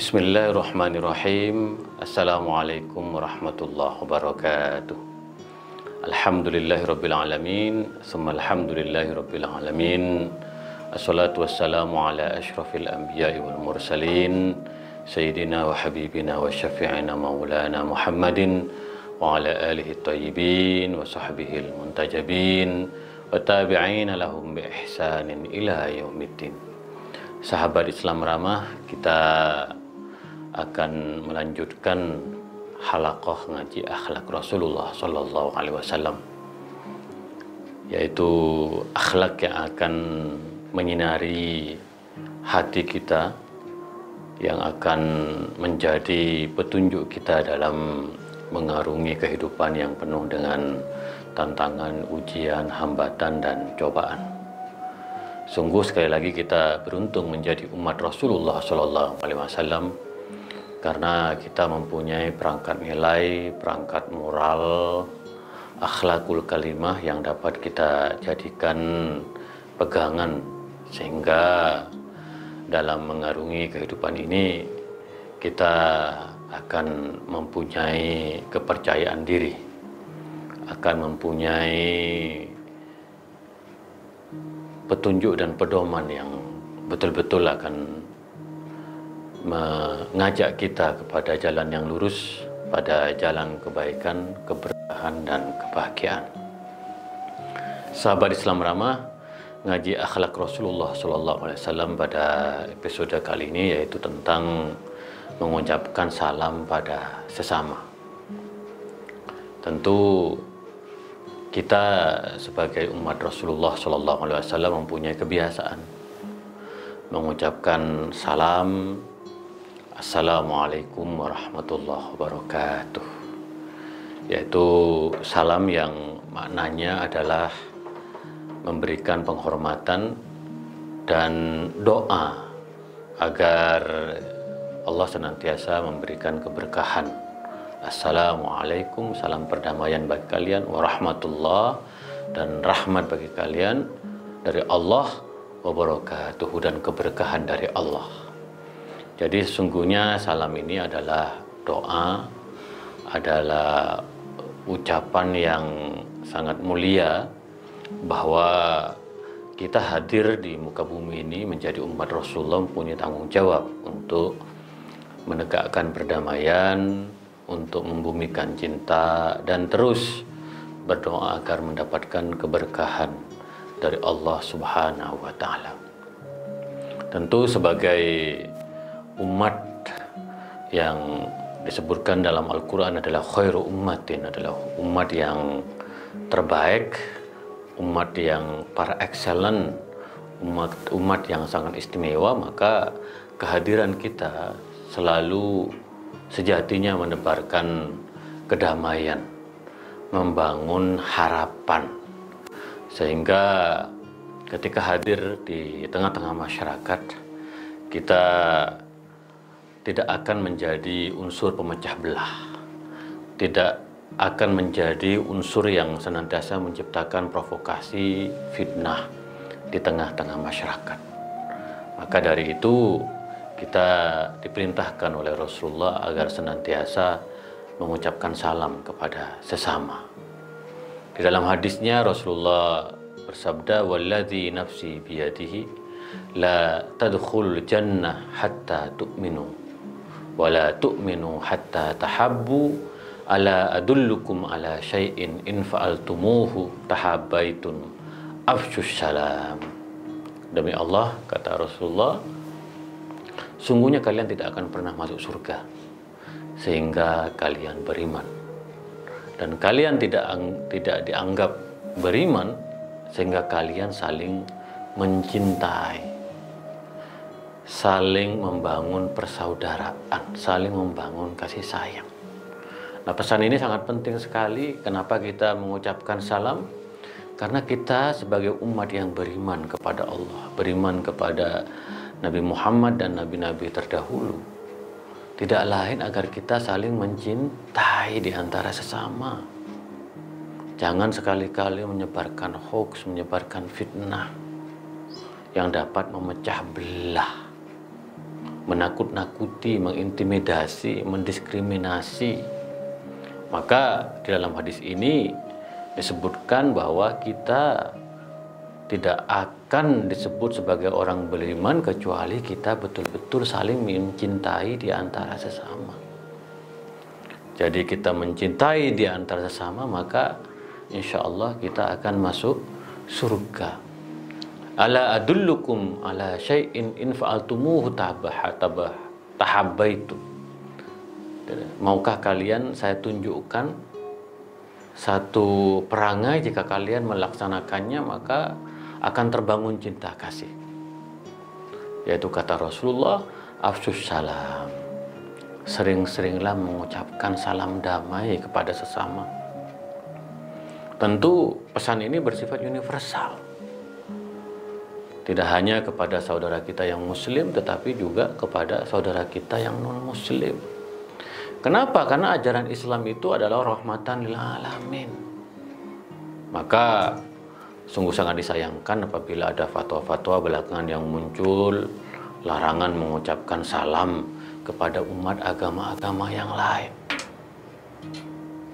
Bismillahirrahmanirrahim. Assalamualaikum warahmatullahi wabarakatuh. Alhamdulillahirabbil alamin, summa alhamdulillahirabbil alamin. Assalatu wassalamu ala asyrafil anbiya'i wal mursalin, sayyidina wa habibina wa syafi'ina maulana Muhammadin wa ala alihi thayyibin wa sahbihil muntajabin wa tabi'ina lahum bi ihsanin ila yaumiddin. Sahabat Islam Ramah, kita akan melanjutkan halaqah ngaji akhlak Rasulullah Sallallahu Alaihi Wasallam, yaitu akhlak yang akan menyinari hati kita, yang akan menjadi petunjuk kita dalam mengarungi kehidupan yang penuh dengan tantangan, ujian, hambatan, dan cobaan. Sungguh sekali lagi kita beruntung menjadi umat Rasulullah Sallallahu Alaihi Wasallam, karena kita mempunyai perangkat nilai, perangkat moral, akhlakul kalimah yang dapat kita jadikan pegangan, sehingga dalam mengarungi kehidupan ini kita akan mempunyai kepercayaan diri, akan mempunyai petunjuk dan pedoman yang betul-betul akan mengajak kita kepada jalan yang lurus, pada jalan kebaikan, keberkahan, dan kebahagiaan. Sahabat Islam Ramah, ngaji akhlak Rasulullah SAW pada episode kali ini yaitu tentang mengucapkan salam pada sesama. Tentu kita sebagai umat Rasulullah SAW mempunyai kebiasaan mengucapkan salam, Assalamualaikum warahmatullahi wabarakatuh, yaitu salam yang maknanya adalah memberikan penghormatan dan doa agar Allah senantiasa memberikan keberkahan. Assalamualaikum, salam perdamaian bagi kalian, warahmatullah, dan rahmat bagi kalian dari Allah, wabarakatuh, dan keberkahan dari Allah. Jadi sesungguhnya salam ini adalah doa, adalah ucapan yang sangat mulia, bahwa kita hadir di muka bumi ini menjadi umat Rasulullah mempunyai tanggung jawab untuk menegakkan perdamaian, untuk membumikan cinta, dan terus berdoa agar mendapatkan keberkahan dari Allah Subhanahu wa Ta'ala. Tentu sebagai umat yang disebutkan dalam Al-Quran adalah khairu ummatin, adalah umat yang terbaik, umat yang par excellence, umat yang sangat istimewa, maka kehadiran kita selalu sejatinya menebarkan kedamaian, membangun harapan, sehingga ketika hadir di tengah-tengah masyarakat, kita tidak akan menjadi unsur pemecah belah, tidak akan menjadi unsur yang senantiasa menciptakan provokasi, fitnah di tengah-tengah masyarakat. Maka dari itu kita diperintahkan oleh Rasulullah agar senantiasa mengucapkan salam kepada sesama. Di dalam hadisnya Rasulullah bersabda, "Walladzi nafsi biyadihi la tadkhulul jannah hatta tu'minu wa la tu'minu hatta tahabbu ala adullukum ala syai'in in fa'altumuhu tahabbaitun afsyus salam." Demi Allah, kata Rasulullah, sungguhnya kalian tidak akan pernah masuk surga sehingga kalian beriman, dan kalian tidak dianggap beriman sehingga kalian saling mencintai, saling membangun persaudaraan, saling membangun kasih sayang. Nah, pesan ini sangat penting sekali. Kenapa kita mengucapkan salam? Karena kita sebagai umat yang beriman kepada Allah, beriman kepada Nabi Muhammad dan nabi-nabi terdahulu, tidak lain agar kita saling mencintai di antara sesama. Jangan sekali-kali menyebarkan hoax, menyebarkan fitnah yang dapat memecah belah, menakut-nakuti, mengintimidasi, mendiskriminasi. Maka di dalam hadis ini disebutkan bahwa kita tidak akan disebut sebagai orang beriman kecuali kita betul-betul saling mencintai di antara sesama. Jadi kita mencintai di antara sesama, maka insya Allah kita akan masuk surga. Ala adullukum ala syai'in in fa'altumuhu tahabbaitu. Maukah kalian saya tunjukkan satu perangai, jika kalian melaksanakannya maka akan terbangun cinta kasih. Yaitu kata Rasulullah, afsyus salam. Sering-seringlah mengucapkan salam damai kepada sesama. Tentu pesan ini bersifat universal. Tidak hanya kepada saudara kita yang muslim, tetapi juga kepada saudara kita yang non-muslim. Kenapa? Karena ajaran Islam itu adalah rahmatan lil alamin. Maka sungguh sangat disayangkan apabila ada fatwa-fatwa belakangan yang muncul, larangan mengucapkan salam kepada umat agama-agama yang lain.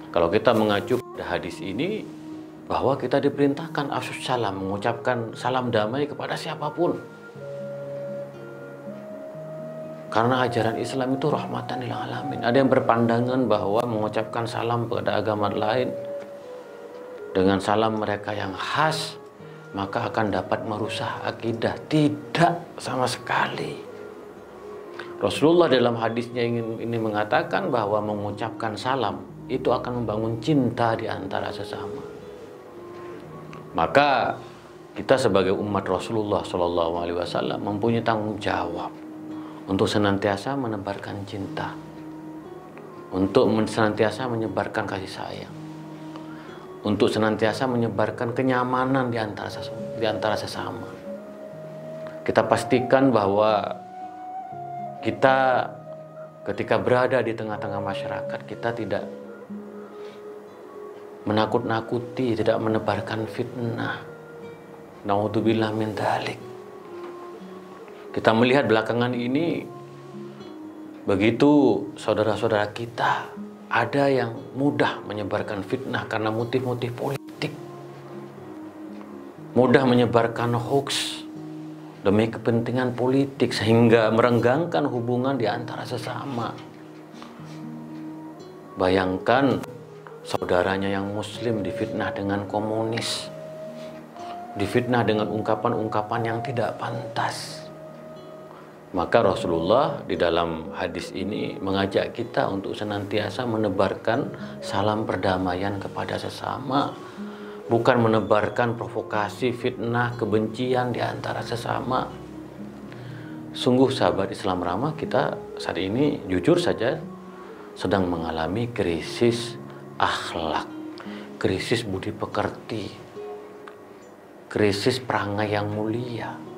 Kalau kita mengacu pada hadis ini, bahwa kita diperintahkan afsyus salam, mengucapkan salam damai kepada siapapun. Karena ajaran Islam itu rahmatan lil alamin. Ada yang berpandangan bahwa mengucapkan salam kepada agama lain dengan salam mereka yang khas, maka akan dapat merusak akidah. Tidak sama sekali. Rasulullah dalam hadisnya ini mengatakan bahwa mengucapkan salam itu akan membangun cinta di antara sesama. Maka kita sebagai umat Rasulullah SAW mempunyai tanggung jawab untuk senantiasa menebarkan cinta, untuk senantiasa menyebarkan kasih sayang, untuk senantiasa menyebarkan kenyamanan di antara sesama. Kita pastikan bahwa kita ketika berada di tengah-tengah masyarakat, kita tidak menakut-nakuti, tidak menebarkan fitnah. Naudzubillah min dzalik. Kita melihat belakangan ini, begitu saudara-saudara kita ada yang mudah menyebarkan fitnah karena motif-motif politik, mudah menyebarkan hoax demi kepentingan politik sehingga merenggangkan hubungan di antara sesama. Bayangkan saudaranya yang muslim difitnah dengan komunis, difitnah dengan ungkapan-ungkapan yang tidak pantas. Maka Rasulullah di dalam hadis ini mengajak kita untuk senantiasa menebarkan salam perdamaian kepada sesama, bukan menebarkan provokasi, fitnah, kebencian di antara sesama. Sungguh sahabat Islam ramah, kita saat ini jujur saja sedang mengalami krisis akhlak, krisis budi pekerti, krisis perangai yang mulia.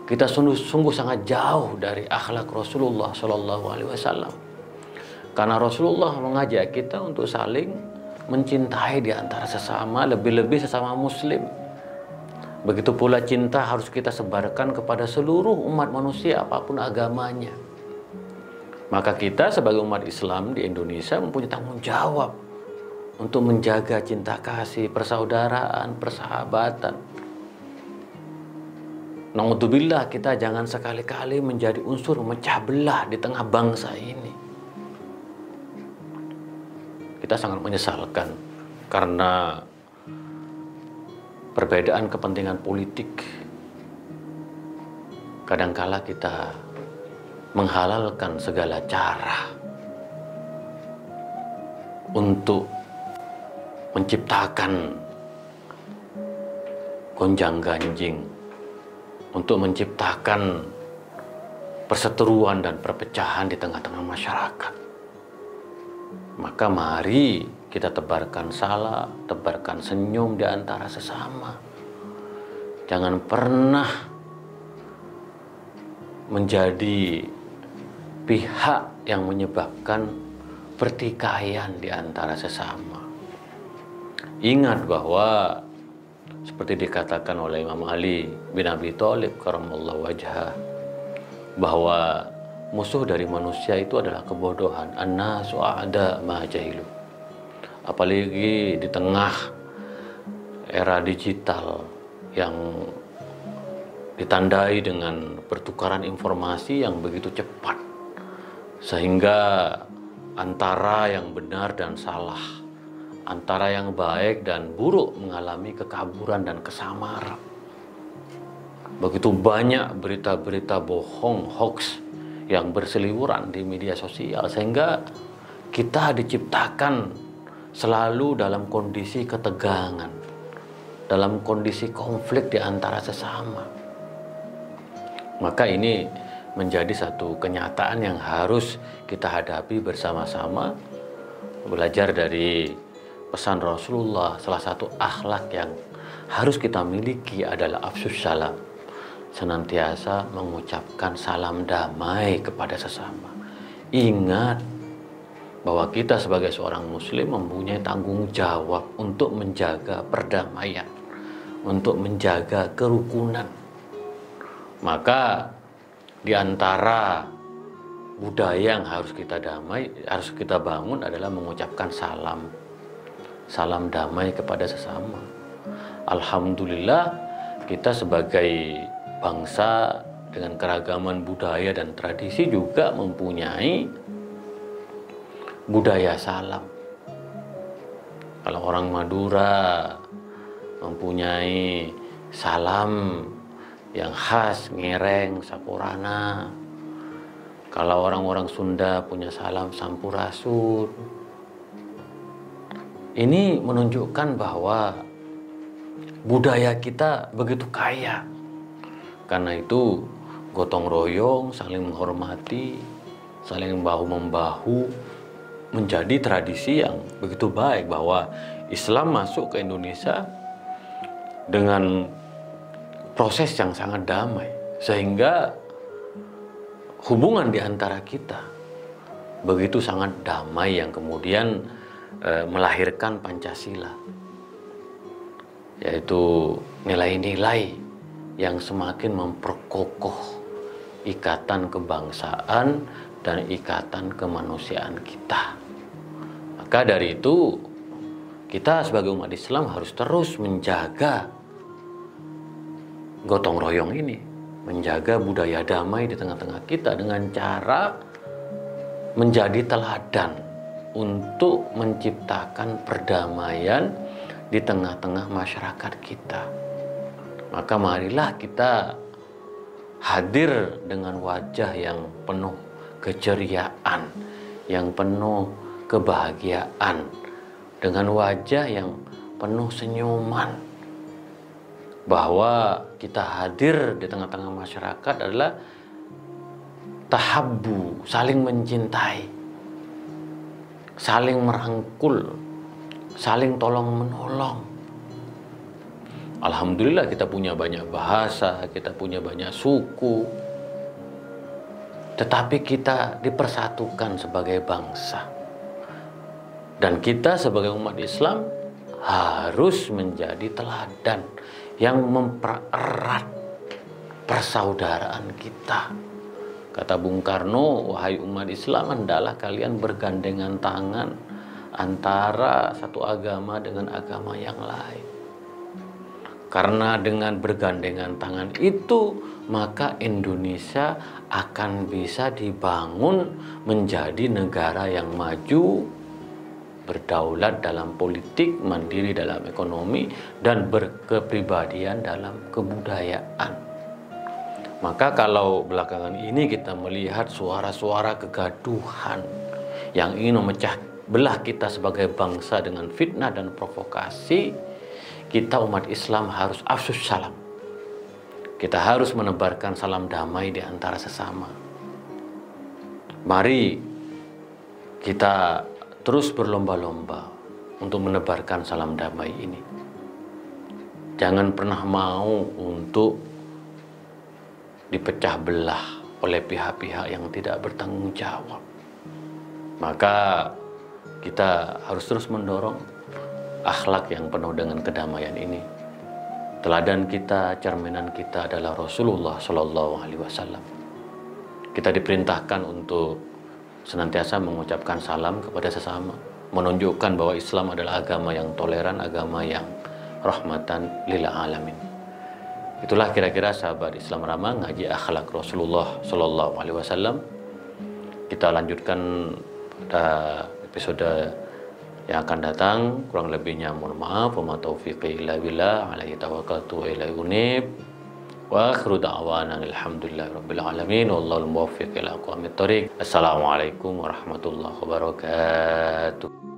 Kita sungguh sangat jauh dari akhlak Rasulullah SAW. Karena Rasulullah mengajak kita untuk saling mencintai di antara sesama, lebih-lebih sesama muslim. Begitu pula cinta harus kita sebarkan kepada seluruh umat manusia apapun agamanya. Maka kita sebagai umat Islam di Indonesia mempunyai tanggung jawab untuk menjaga cinta kasih, persaudaraan, persahabatan. Naudzubillah, kita jangan sekali-kali menjadi unsur memecah belah di tengah bangsa ini. Kita sangat menyesalkan karena perbedaan kepentingan politik. Kadangkala kita menghalalkan segala cara untuk menciptakan gonjang-ganjing, untuk menciptakan perseteruan dan perpecahan di tengah-tengah masyarakat. Maka mari kita tebarkan salam, tebarkan senyum di antara sesama. Jangan pernah menjadi pihak yang menyebabkan pertikaian di antara sesama. Ingat bahwa seperti dikatakan oleh Imam Ali bin Abi Thalib karamallahu wajhah, bahwa musuh dari manusia itu adalah kebodohan. An-nasu a'da ma jahilu. Apalagi di tengah era digital yang ditandai dengan pertukaran informasi yang begitu cepat, sehingga antara yang benar dan salah, antara yang baik dan buruk mengalami kekaburan dan kesamaran. Begitu banyak berita-berita bohong, hoax yang berseliweran di media sosial, sehingga kita diciptakan selalu dalam kondisi ketegangan, dalam kondisi konflik di antara sesama. Maka ini menjadi satu kenyataan yang harus kita hadapi bersama-sama. Belajar dari pesan Rasulullah, salah satu akhlak yang harus kita miliki adalah afsus salam. Senantiasa mengucapkan salam damai kepada sesama. Ingat bahwa kita sebagai seorang muslim mempunyai tanggung jawab untuk menjaga perdamaian, untuk menjaga kerukunan. Maka di antara budaya yang harus kita bangun adalah mengucapkan salam damai kepada sesama. Alhamdulillah, kita sebagai bangsa dengan keragaman budaya dan tradisi juga mempunyai budaya salam. Kalau orang Madura mempunyai salam yang khas, ngereng, sapurana. Kalau orang-orang Sunda punya salam sampurasun. Ini menunjukkan bahwa budaya kita begitu kaya. Karena itu gotong royong, saling menghormati, saling bahu-membahu menjadi tradisi yang begitu baik, bahwa Islam masuk ke Indonesia dengan proses yang sangat damai, sehingga hubungan di antara kita begitu sangat damai yang kemudian melahirkan Pancasila, yaitu nilai-nilai yang semakin memperkokoh ikatan kebangsaan dan ikatan kemanusiaan kita. Maka dari itu kita sebagai umat Islam harus terus menjaga gotong royong ini, menjaga budaya damai di tengah-tengah kita dengan cara menjadi teladan untuk menciptakan perdamaian di tengah-tengah masyarakat kita. Maka marilah kita hadir dengan wajah yang penuh keceriaan, yang penuh kebahagiaan, dengan wajah yang penuh senyuman, bahwa kita hadir di tengah-tengah masyarakat adalah tahabbu, saling mencintai, saling merangkul, saling tolong-menolong. Alhamdulillah kita punya banyak bahasa, kita punya banyak suku, tetapi kita dipersatukan sebagai bangsa. Dan kita sebagai umat Islam harus menjadi teladan yang mempererat persaudaraan kita. Kata Bung Karno, wahai umat Islam, hendaklah kalian bergandengan tangan antara satu agama dengan agama yang lain. Karena dengan bergandengan tangan itu, maka Indonesia akan bisa dibangun menjadi negara yang maju, berdaulat dalam politik, mandiri dalam ekonomi, dan berkepribadian dalam kebudayaan. Maka kalau belakangan ini kita melihat suara-suara kegaduhan yang ingin memecah belah kita sebagai bangsa dengan fitnah dan provokasi, kita umat Islam harus afsus salam. Kita harus menebarkan salam damai di antara sesama. Mari kita terus berlomba-lomba untuk menebarkan salam damai ini. Jangan pernah mau untuk dipecah belah oleh pihak-pihak yang tidak bertanggung jawab. Maka kita harus terus mendorong akhlak yang penuh dengan kedamaian ini. Teladan kita, cerminan kita adalah Rasulullah Shallallahu Alaihi Wasallam. Kita diperintahkan untuk senantiasa mengucapkan salam kepada sesama, menunjukkan bahwa Islam adalah agama yang toleran, agama yang rahmatan lil alamin. Itulah kira-kira sahabat Islam Rama ngaji akhlak Rasulullah Shallallahu Alaihi Wasallam. Kita lanjutkan pada episode yang akan datang. Kurang lebihnya mohon maaf. Wa ma taufiqi illa billah, alaihi tawakkaltu wa ilaihi unib. Wa akhiru da'wana alhamdulillahi rabbil alamin. Wallahul muwaffiq ila aqwamit thoriq. Assalamualaikum warahmatullahi wabarakatuh.